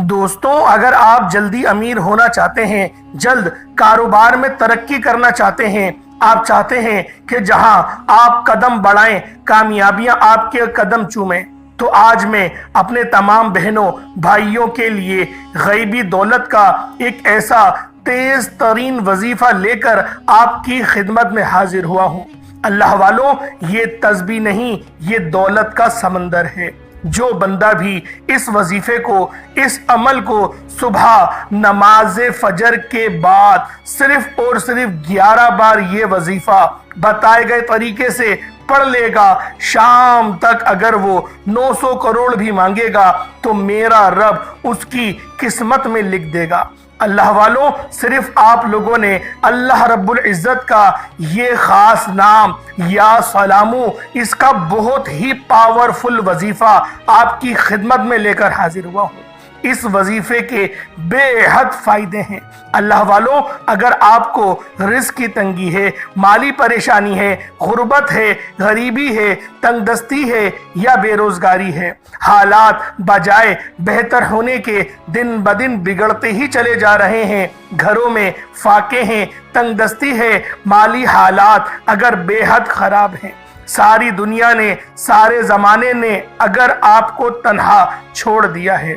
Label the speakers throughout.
Speaker 1: دوستوں، اگر آپ جلدی امیر ہونا چاہتے ہیں، جلد کاروبار میں ترقی کرنا چاہتے ہیں، آپ چاہتے ہیں کہ جہاں آپ قدم بڑھائیں کامیابیاں آپ کے قدم چومیں، تو آج میں اپنے تمام بہنوں بھائیوں کے لیے غیبی دولت کا ایک ایسا تیز ترین وظیفہ لے کر آپ کی خدمت میں حاضر ہوا ہوں۔ اللہ والوں، یہ تسبیح نہیں، یہ دولت کا سمندر ہے۔ جو بندہ بھی اس وظیفے کو، اس عمل کو صبح نماز فجر کے بعد صرف اور صرف 11 بار یہ وظیفہ بتائے گئے طریقے سے پڑھ لے گا، شام تک اگر وہ 900 کروڑ بھی مانگے گا تو میرا رب اس کی قسمت میں لکھ دے گا۔ اللہ والوں، صرف آپ لوگوں نے اللہ رب العزت کا یہ خاص نام یا سلامو، اس کا بہت ہی پاورفل وظیفہ آپ کی خدمت میں لے کر حاضر ہوا ہوں۔ اس وظیفے کے بے حد فائدے ہیں۔ اللہ والوں، اگر آپ کو رزق کی تنگی ہے، مالی پریشانی ہے، غربت ہے، غریبی ہے، تنگ دستی ہے یا بے روزگاری ہے، حالات بجائے بہتر ہونے کے دن بدن بگڑتے ہی چلے جا رہے ہیں، گھروں میں فاقے ہیں، تنگ دستی ہے، مالی حالات اگر بے حد خراب ہیں، ساری دنیا نے، سارے زمانے نے اگر آپ کو تنہا چھوڑ دیا ہے،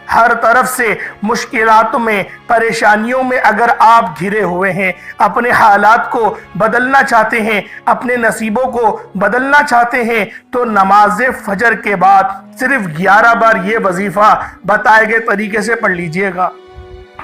Speaker 1: ہر طرف سے مشکلات میں، پریشانیوں میں اگر آپ گھرے ہوئے ہیں، اپنے حالات کو بدلنا چاہتے ہیں، اپنے نصیبوں کو بدلنا چاہتے ہیں، تو نماز فجر کے بعد صرف 11 بار یہ وظیفہ بتائے گئے طریقے سے پڑھ لیجئے گا۔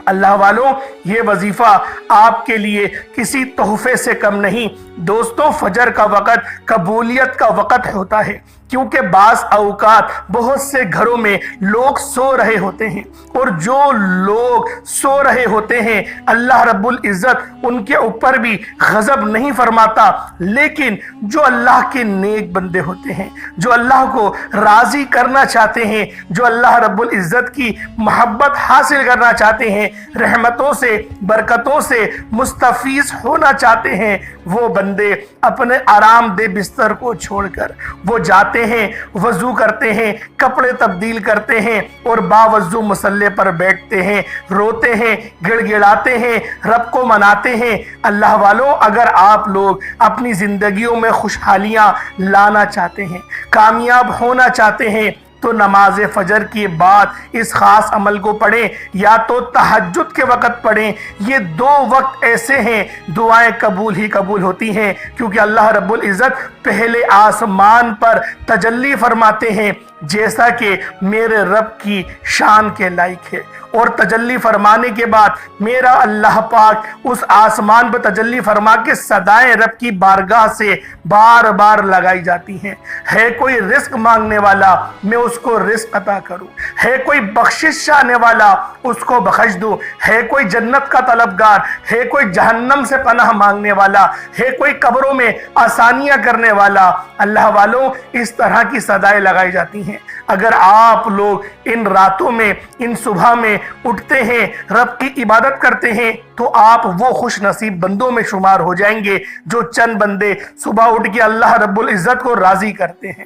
Speaker 1: اللہ والوں، یہ وظیفہ آپ کے لیے کسی تحفے سے کم نہیں۔ دوستوں، فجر کا وقت قبولیت کا وقت ہوتا ہے، کیونکہ بعض اوقات بہت سے گھروں میں لوگ سو رہے ہوتے ہیں، اور جو لوگ سو رہے ہوتے ہیں اللہ رب العزت ان کے اوپر بھی غضب نہیں فرماتا، لیکن جو اللہ کے نیک بندے ہوتے ہیں، جو اللہ کو راضی کرنا چاہتے ہیں، جو اللہ رب العزت کی محبت حاصل کرنا چاہتے ہیں، رحمتوں سے، برکتوں سے مستفیض ہونا چاہتے ہیں، وہ بندے اپنے آرام دہ بستر کو چھوڑ کر وہ جاتے ہیں، وضو کرتے ہیں، کپڑے تبدیل کرتے ہیں اور باوضو مصلی پر بیٹھتے ہیں، روتے ہیں، گڑ گڑاتے ہیں، رب کو مناتے ہیں۔ اللہ والوں، اگر آپ لوگ اپنی زندگیوں میں خوشحالیاں لانا چاہتے ہیں، کامیاب ہونا چاہتے ہیں، تو نماز فجر کے بعد اس خاص عمل کو پڑھیں، یا تو تہجد کے وقت پڑھیں۔ یہ دو وقت ایسے ہیں دعائیں قبول ہی قبول ہوتی ہیں، کیونکہ اللہ رب العزت پہلے آسمان پر تجلی فرماتے ہیں جیسا کہ میرے رب کی شان کے لائق ہے، اور تجلی فرمانے کے بعد میرا اللہ پاک اس آسمان پر تجلی فرما کے صدائیں رب کی بارگاہ سے بار بار لگائی جاتی ہیں۔ ہے کوئی رزق مانگنے والا، میں اس کو رزق عطا کروں، ہے کوئی بخشش چاہنے والا، اس کو بخش دوں، ہے کوئی جنت کا طلبگار، ہے کوئی جہنم سے پناہ مانگنے والا، ہے کوئی قبروں میں آسانیاں کرنے والا۔ اللہ والوں، اس طرح کی صدائیں لگائی جاتی ہیں۔ اگر آپ لوگ ان راتوں میں، ان صبح میں اٹھتے ہیں، رب کی عبادت کرتے ہیں، تو آپ وہ خوش نصیب بندوں میں شمار ہو جائیں گے جو چند بندے صبح اٹھ کے اللہ رب العزت کو راضی کرتے ہیں۔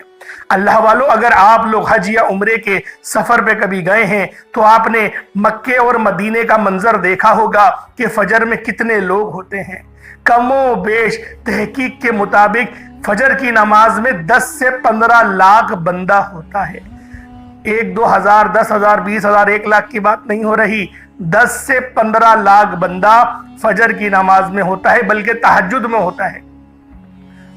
Speaker 1: اللہ والوں، اگر آپ لوگ حج یا عمرے کے سفر پہ کبھی گئے ہیں تو آپ نے مکے اور مدینے کا منظر دیکھا ہوگا کہ فجر میں کتنے لوگ ہوتے ہیں۔ کم و بیش تحقیق کے مطابق فجر کی نماز میں 10 سے 15 لاکھ بندہ ہوتا ہے۔ 1 2 ہزار، 10 ہزار، 20 ہزار، 1 لاکھ کی بات نہیں ہو رہی، 10 سے 15 لاکھ بندہ فجر کی نماز میں ہوتا ہے، بلکہ تہجد میں ہوتا ہے۔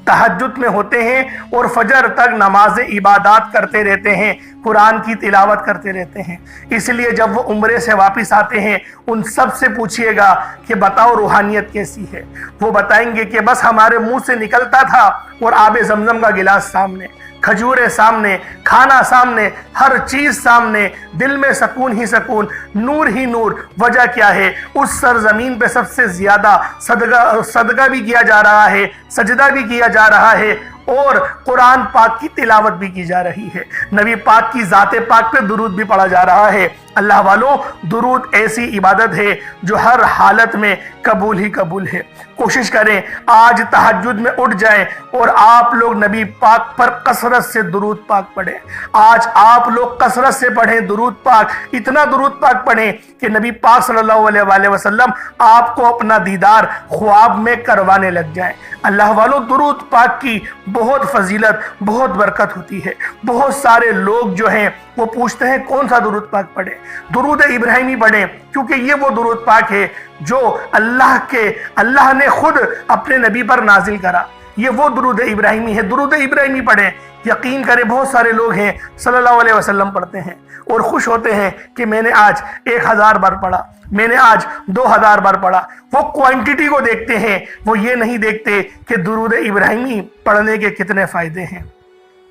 Speaker 1: تہجد میں ہوتے ہیں اور فجر تک نماز عبادات کرتے رہتے ہیں، قرآن کی تلاوت کرتے رہتے ہیں۔ اس لیے جب وہ عمرے سے واپس آتے ہیں، ان سب سے پوچھئے گا کہ بتاؤ روحانیت کیسی ہے؟ وہ بتائیں گے کہ بس ہمارے منہ سے نکلتا تھا اور آب زمزم کا گلاس سامنے، کھجورے سامنے، کھانا سامنے، ہر چیز سامنے، دل میں سکون ہی سکون، نور ہی نور۔ وجہ کیا ہے؟ اس سرزمین پہ سب سے زیادہ صدقہ بھی کیا جا رہا ہے، سجدہ بھی کیا جا رہا ہے، اور قرآن پاک کی تلاوت بھی کی جا رہی ہے، نبی پاک کی ذات پاک پہ درود بھی پڑھا جا رہا ہے۔ اللہ والوں درود ایسی عبادت ہے جو ہر حالت میں قبول ہی قبول ہے۔ کوشش کریں آج تہجد میں اٹھ جائیں اور آپ لوگ نبی پاک پر کثرت سے درود پاک پڑھیں۔ آج آپ لوگ کثرت سے پڑھیں درود پاک، اتنا درود پاک پڑھیں کہ نبی پاک صلی اللہ علیہ وآلہ وسلم آپ کو اپنا دیدار خواب میں کروانے لگ جائیں۔ اللہ والوں درود پاک کی بہت فضیلت، بہت برکت ہوتی ہے۔ بہت سارے لوگ جو ہیں وہ پوچھتے ہیں کون سا درود پاک پڑھیں؟ درود ابراہیمی پڑھیں، کیونکہ یہ وہ درود پاک ہے جو اللہ نے خود اپنے نبی پر نازل کرا۔ یہ وہ درود ابراہیمی ہے، درود ابراہیمی پڑھیں۔ یقین کریں بہت سارے لوگ ہیں صلی اللہ علیہ وسلم پڑھتے ہیں اور خوش ہوتے ہیں کہ میں نے آج 1000 بار پڑھا، میں نے آج 2000 بار پڑھا۔ وہ کوانٹٹی کو دیکھتے ہیں، وہ یہ نہیں دیکھتے کہ درود ابراہیمی پڑھنے کے کتنے فائدے ہیں۔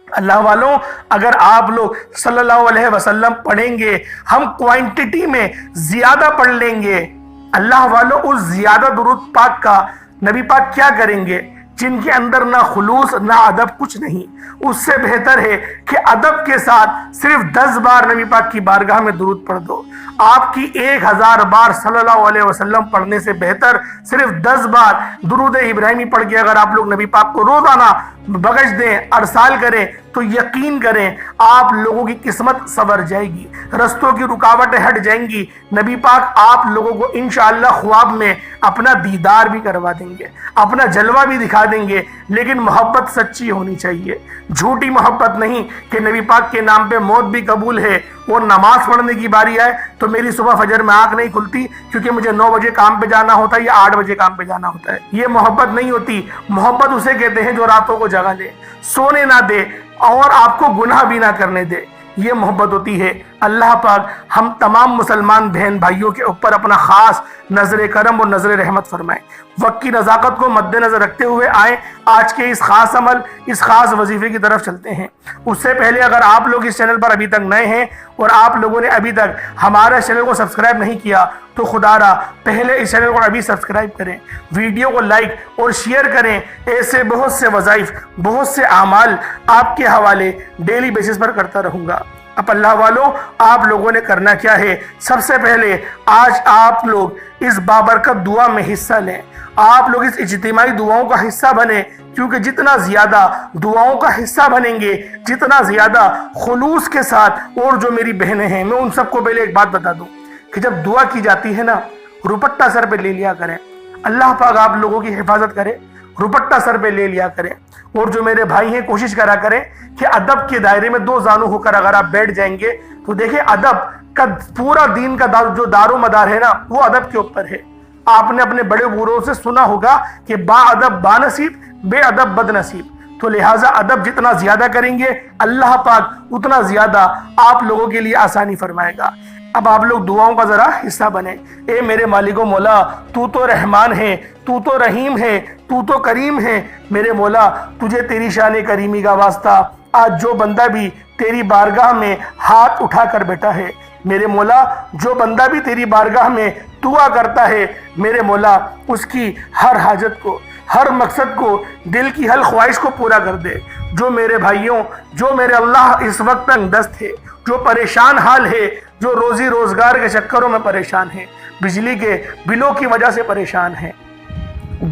Speaker 1: اللہ والوں اگر آپ لوگ صلی اللہ علیہ وسلم پڑھیں گے، ہم کوانٹٹی میں زیادہ پڑھ لیں گے، اللہ والوں اس زیادہ درود پاک کا نبی پاک کیا کریں گے؟ جن کے اندر نہ خلوص نہ ادب کچھ نہیں، اس سے بہتر ہے کہ ادب کے ساتھ صرف 10 بار نبی پاک کی بارگاہ میں درود پڑھ دو۔ آپ کی 1000 بار صلی اللہ علیہ وسلم پڑھنے سے بہتر صرف 10 بار درود ابراہیمی پڑھ کے اگر آپ لوگ نبی پاک کو روزانہ بخش دیں، ارسال کریں، تو یقین کریں آپ لوگوں کی قسمت سنور جائے گی، رستوں کی رکاوٹیں ہٹ جائیں گی۔ نبی پاک آپ لوگوں کو انشاءاللہ خواب میں اپنا دیدار بھی کروا دیں گے، اپنا جلوہ بھی دکھا دیں گے، لیکن محبت سچی ہونی چاہیے، جھوٹی محبت نہیں کہ نبی پاک کے نام پہ موت بھی قبول ہے اور نماز پڑھنے کی باری آئے تو میری صبح فجر میں آنکھ نہیں کھلتی کیونکہ مجھے 9 بجے کام پہ جانا ہوتا ہے یا 8 بجے کام پہ جانا ہوتا ہے۔ یہ محبت نہیں ہوتی۔ محبت اسے کہتے ہیں جو راتوں کو جگا دے، سونے نہ دے اور آپ کو گناہ بھی نہ کرنے دے، یہ محبت ہوتی ہے۔ اللہ پاک ہم تمام مسلمان بہن بھائیوں کے اوپر اپنا خاص نظر کرم اور نظر رحمت فرمائے۔ وقت کی نزاکت کو مد نظر رکھتے ہوئے آئیں آج کے اس خاص عمل، اس خاص وظیفے کی طرف چلتے ہیں۔ اس سے پہلے اگر آپ لوگ اس چینل پر ابھی تک نئے ہیں اور آپ لوگوں نے ابھی تک ہمارا چینل کو سبسکرائب نہیں کیا تو خدا را پہلے اس چینل کو ابھی سبسکرائب کریں، ویڈیو کو لائک اور شیئر کریں۔ ایسے بہت سے وظائف، بہت سے اعمال آپ کے حوالے ڈیلی بیسس پر کرتا رہوں گا۔ اب اللہ والوں آپ لوگوں نے کرنا کیا ہے؟ سب سے پہلے آج آپ لوگ اس بابرکت دعا میں حصہ لیں، آپ لوگ اس اجتماعی دعاؤں کا حصہ بنیں، کیونکہ جتنا زیادہ دعاؤں کا حصہ بنیں گے، جتنا زیادہ خلوص کے ساتھ، اور جو میری بہنیں ہیں میں ان سب کو پہلے ایک بات بتا دوں کہ جب دعا کی جاتی ہے نا، روپٹہ سر پہ لے لیا کریں، اللہ پاک آپ لوگوں کی حفاظت کرے، روپٹہ سر پہ لے لیا کریں۔ اور جو میرے بھائی ہیں کوشش کرا کریں کہ ادب کے دائرے میں 2 زانو ہو کر اگر آپ بیٹھ جائیں گے تو دیکھیں ادب کا پورا دین کا جو دار و مدار ہے نا وہ ادب کے اوپر ہے۔ آپ نے اپنے بڑے بوڑھوں سے سنا ہوگا کہ با ادب با نصیب، بے ادب بد نصیب، تو لہٰذا ادب جتنا زیادہ کریں گے اللہ پاک اتنا زیادہ آپ لوگوں کے لیے آسانی فرمائے گا۔ اب آپ لوگ دعاؤں کا ذرا حصہ بنیں۔ اے میرے مالک و مولا، تو تو رحمان ہے، تو تو رحیم ہے، تو تو کریم ہے۔ میرے مولا تجھے تیری شان کریمی کا واسطہ آج جو بندہ بھی تیری بارگاہ میں ہاتھ اٹھا کر بیٹھا ہے، میرے مولا جو بندہ بھی تیری بارگاہ میں دعا کرتا ہے، میرے مولا اس کی ہر حاجت کو، ہر مقصد کو، دل کی ہر خواہش کو پورا کر دے۔ جو میرے بھائیوں، جو میرے اللہ اس وقت تنگ دست ہے، جو پریشان حال ہے، جو روزی روزگار کے چکروں میں پریشان ہیں، بجلی کے بلوں کی وجہ سے پریشان ہیں،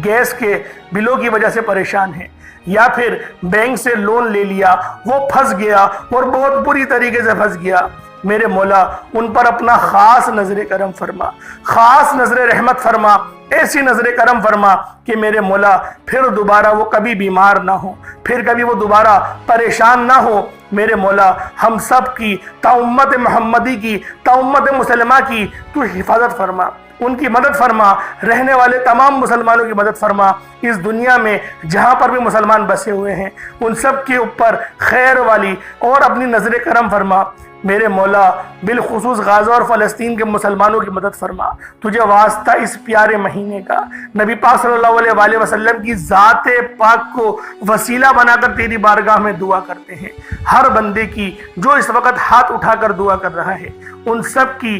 Speaker 1: گیس کے بلوں کی وجہ سے پریشان ہیں، یا پھر بینک سے لون لے لیا وہ پھنس گیا اور بہت بری طریقے سے پھنس گیا، میرے مولا ان پر اپنا خاص نظر کرم فرما، خاص نظر رحمت فرما، ایسی نظر کرم فرما کہ میرے مولا پھر دوبارہ وہ کبھی بیمار نہ ہو، پھر کبھی وہ دوبارہ پریشان نہ ہو۔ میرے مولا ہم سب کی، تا امت محمدی کی، تا امت مسلمہ کی تو حفاظت فرما، ان کی مدد فرما، رہنے والے تمام مسلمانوں کی مدد فرما۔ اس دنیا میں جہاں پر بھی مسلمان بسے ہوئے ہیں ان سب کے اوپر خیر والی اور اپنی نظر کرم فرما۔ میرے مولا بالخصوص غزہ اور فلسطین کے مسلمانوں کی مدد فرما۔ تجھے واسطہ اس پیارے مہینے کا نبی پاک صلی اللہ علیہ وآلہ وسلم کی ذات پاک کو وسیلہ بنا کر تیری بارگاہ میں دعا کرتے ہیں۔ ہر بندے کی جو اس وقت ہاتھ اٹھا کر دعا کر رہا ہے ان سب کی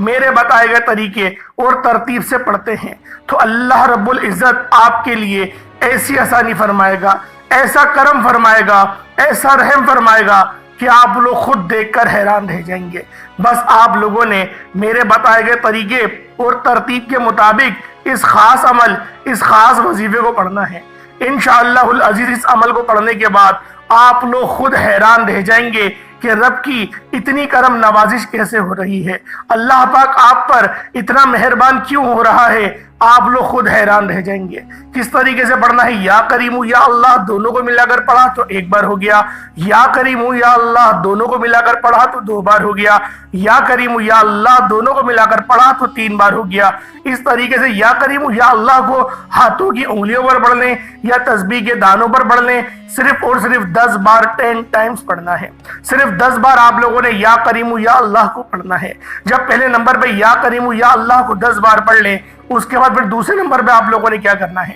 Speaker 1: میرے بتائے گئے طریقے اور ترتیب سے پڑھتے ہیں تو اللہ رب العزت آپ کے لیے ایسی آسانی فرمائے گا، ایسا کرم فرمائے گا، ایسا رحم فرمائے گا کہ آپ لوگ خود دیکھ کر حیران رہ جائیں گے۔ بس آپ لوگوں نے میرے بتائے گئے طریقے اور ترتیب کے مطابق اس خاص عمل، اس خاص وظیفے کو پڑھنا ہے۔ انشاءاللہ العزیز اس عمل کو پڑھنے کے بعد آپ لوگ خود حیران رہ جائیں گے کہ رب کی اتنی کرم نوازش کیسے ہو رہی ہے، اللہ پاک آپ پر اتنا مہربان کیوں ہو رہا ہے، آپ لوگ خود حیران رہ جائیں گے۔ کس طریقے سے پڑھنا ہے؟ یا کریم یا اللہ دونوں کو ملا کر پڑھا تو ایک بار ہو گیا، یا کریم یا اللہ دونوں کو ملا کر پڑھا تو 2 بار ہو گیا، یا کریم یا اللہ دونوں کو ملا کر پڑھا تو 3 بار ہو گیا۔ اس طریقے سے یا کریم یا اللہ کو ہاتھوں کی انگلیوں پر پڑھ لیں یا تسبیح کے دانوں پر پڑھ لیں، صرف اور صرف 10 بار 10 ٹائمز پڑھنا ہے۔ صرف 10 بار آپ لوگوں نے یا کریم یا اللہ کو پڑھنا ہے۔ جب پہلے نمبر پہ یا کریم یا اللہ کو 10 بار پڑھ لیں، اس کے بعد پھر دوسرے نمبر پہ آپ لوگوں نے کیا کرنا ہے؟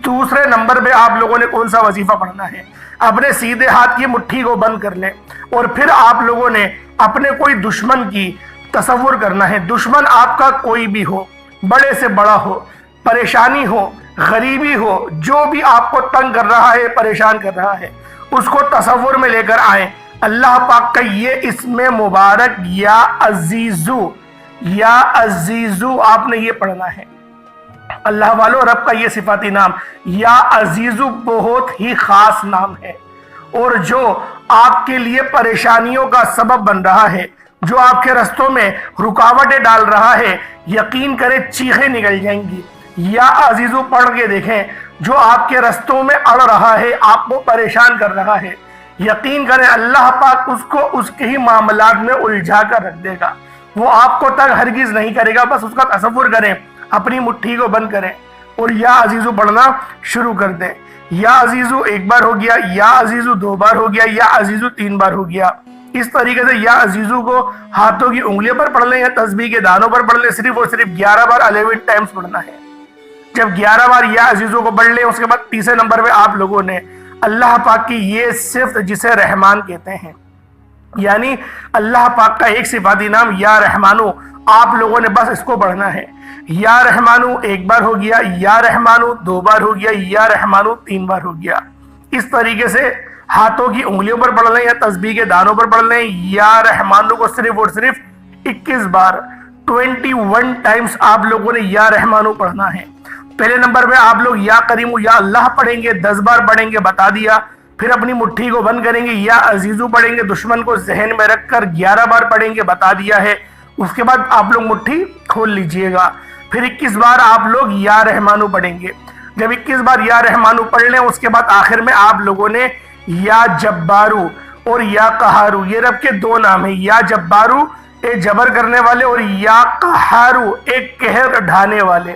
Speaker 1: دوسرے نمبر پہ آپ لوگوں نے کون سا وظیفہ پڑھنا ہے؟ اپنے سیدھے ہاتھ کی مٹھی کو بند کر لیں اور پھر آپ لوگوں نے اپنے کوئی دشمن کی تصور کرنا ہے۔ دشمن آپ کا کوئی بھی ہو، بڑے سے بڑا ہو، پریشانی ہو، غریبی ہو، جو بھی آپ کو تنگ کر رہا ہے، پریشان کر رہا ہے، اس کو تصور میں لے کر آئیں۔ اللہ پاک کا یہ اسم مبارک یا عزیزو، یا عزیزو آپ نے یہ پڑھنا ہے۔ اللہ والو رب کا یہ صفاتی نام یا عزیزو بہت ہی خاص نام ہے، اور جو آپ کے لیے پریشانیوں کا سبب بن رہا ہے، جو آپ کے رستوں میں رکاوٹیں ڈال رہا ہے، یقین کریں چیخیں نکل جائیں گی۔ یا عزیزو پڑھ کے دیکھیں، جو آپ کے رستوں میں اڑ رہا ہے، آپ کو پریشان کر رہا ہے، یقین کریں اللہ پاک اس کو اس کے ہی معاملات میں الجھا کر رکھ دے گا۔ وہ آپ کو تنگ ہرگز نہیں کرے گا۔ بس اس کا تصور کریں، اپنی مٹھی کو بند کریں اور یا عزیزو پڑھنا شروع کر دیں۔ یا عزیزو 1 بار ہو گیا، یا عزیزو 2 بار ہو گیا، یا عزیزو 3 بار ہو گیا۔ اس طریقے سے یا عزیزو کو ہاتھوں کی انگلیوں پر پڑھ لیں یا تسبیح کے دانوں پر پڑھ لیں، صرف اور صرف 11 بار 11 ٹائمز پڑھنا ہے۔ جب 11 بار یا عزیزو کو پڑھ لیں، اس کے بعد تیسرے نمبر پہ آپ لوگوں نے اللہ پاک کی یہ صفت جسے رحمان کہتے ہیں، یعنی اللہ پاک کا ایک صفاتی نام یا رحمانو، آپ لوگوں نے بس اس کو پڑھنا ہے۔ یا رحمانو 1 بار ہو گیا، یا رحمانو 2 بار ہو گیا، یا رحمانو 3 بار ہو گیا۔ اس طریقے سے ہاتھوں کی انگلیوں پر پڑھ لیں یا تسبیح کے دانوں پر پڑھ لیں۔ یا رحمانو کو صرف اور صرف 21 بار 21 ٹائمز آپ لوگوں نے یا رحمانو پڑھنا ہے۔ پہلے نمبر پہ آپ لوگ یا کریم یا اللہ پڑھیں گے، 10 بار پڑھیں گے، بتا دیا۔ پھر اپنی مٹھی کو بند کریں گے، یا عزیزو پڑھیں گے، دشمن کو ذہن میں رکھ کر 11 بار پڑھیں گے، بتا دیا ہے۔ اس کے بعد آپ لوگ مٹھی کھول لیجئے گا۔ پھر 21 بار آپ لوگ یا رحمانو پڑھیں گے۔ جب 21 بار یا رحمانو پڑھ لیں، اس کے بعد آخر میں آپ لوگوں نے یا جبارو اور یا قہارو، یہ رب کے 2 نام ہیں، یا جبارو ایک جبر کرنے والے اور یا قہارو ایک قہر ڈھانے والے۔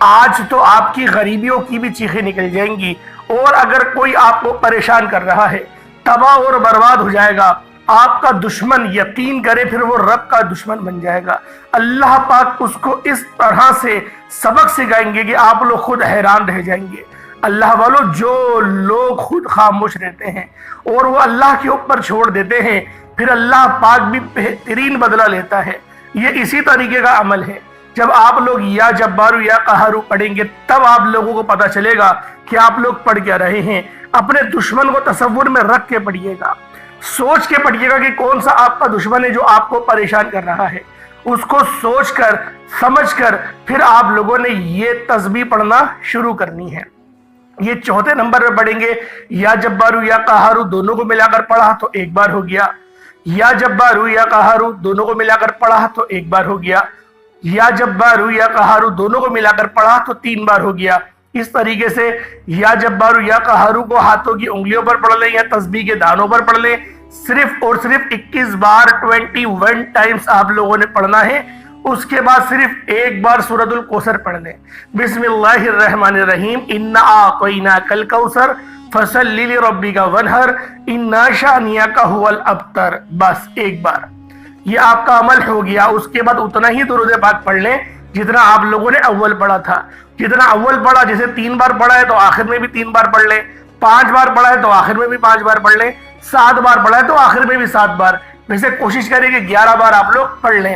Speaker 1: آج تو آپ کی غریبیوں کی بھی چیخیں نکل جائیں گی، اور اگر کوئی آپ کو پریشان کر رہا ہے، تباہ اور برباد ہو جائے گا۔ آپ کا دشمن یقین کرے پھر وہ رب کا دشمن بن جائے گا۔ اللہ پاک اس کو اس طرح سے سبق سکھائیں گے کہ آپ لوگ خود حیران رہ جائیں گے۔ اللہ والو جو لوگ خود خاموش رہتے ہیں اور وہ اللہ کے اوپر چھوڑ دیتے ہیں، پھر اللہ پاک بھی بہترین بدلہ لیتا ہے۔ یہ اسی طریقے کا عمل ہے۔ جب آپ لوگ یا جبارو یا قہارو پڑھیں گے، تب آپ لوگوں کو پتہ چلے گا کہ آپ لوگ پڑھ کیا رہے ہیں۔ اپنے دشمن کو تصور میں رکھ کے پڑھیے گا، سوچ کے پڑھیے گا کہ کون سا آپ کا دشمن ہے جو آپ کو پریشان کر رہا ہے۔ اس کو سوچ کر سمجھ کر پھر آپ لوگوں نے یہ تسبیح پڑھنا شروع کرنی ہے۔ یہ چوتھے نمبر پہ پڑھیں گے، یا جبارو یا قہارو دونوں کو ملا کر پڑھا تو 1 بار ہو گیا، یا جبارو یا قہارو دونوں کو ملا کر پڑھا تو 1 بار ہو گیا، یا جبارو یا قہارو دونوں کو ملا کر پڑھا تو 3 بار ہو گیا۔ اس طریقے سے یا جبارو یا قہارو کو ہاتھوں کی انگلیوں پر پڑھ لیں یا تسبیح کے دانوں پر پڑھ لیں، صرف اور صرف 21 بار 21 ٹائمز آپ لوگوں نے پڑھنا ہے۔ اس کے بعد صرف 1 بار سورۃ الکوثر پڑھ لیں۔ بسم اللہ الرحمن الرحیم، انا اعطیناک الکوثر فصل لربک وانحر ان شانئک هو الابتر، بس 1 بار یہ آپ کا عمل ہو گیا۔ اس کے بعد اتنا ہی درود پاک پڑھ لیں جتنا آپ لوگوں نے اول پڑھا تھا۔ جتنا اول پڑھا، جیسے 3 بار پڑھا ہے تو آخر میں بھی 3 بار پڑھ لیں، 5 بار پڑھا ہے تو آخر میں بھی 5 بار پڑھ لیں، 7 بار پڑھا ہے تو آخر میں بھی 7 بار۔ ویسے کوشش کریں کہ 11 بار آپ لوگ پڑھ لیں۔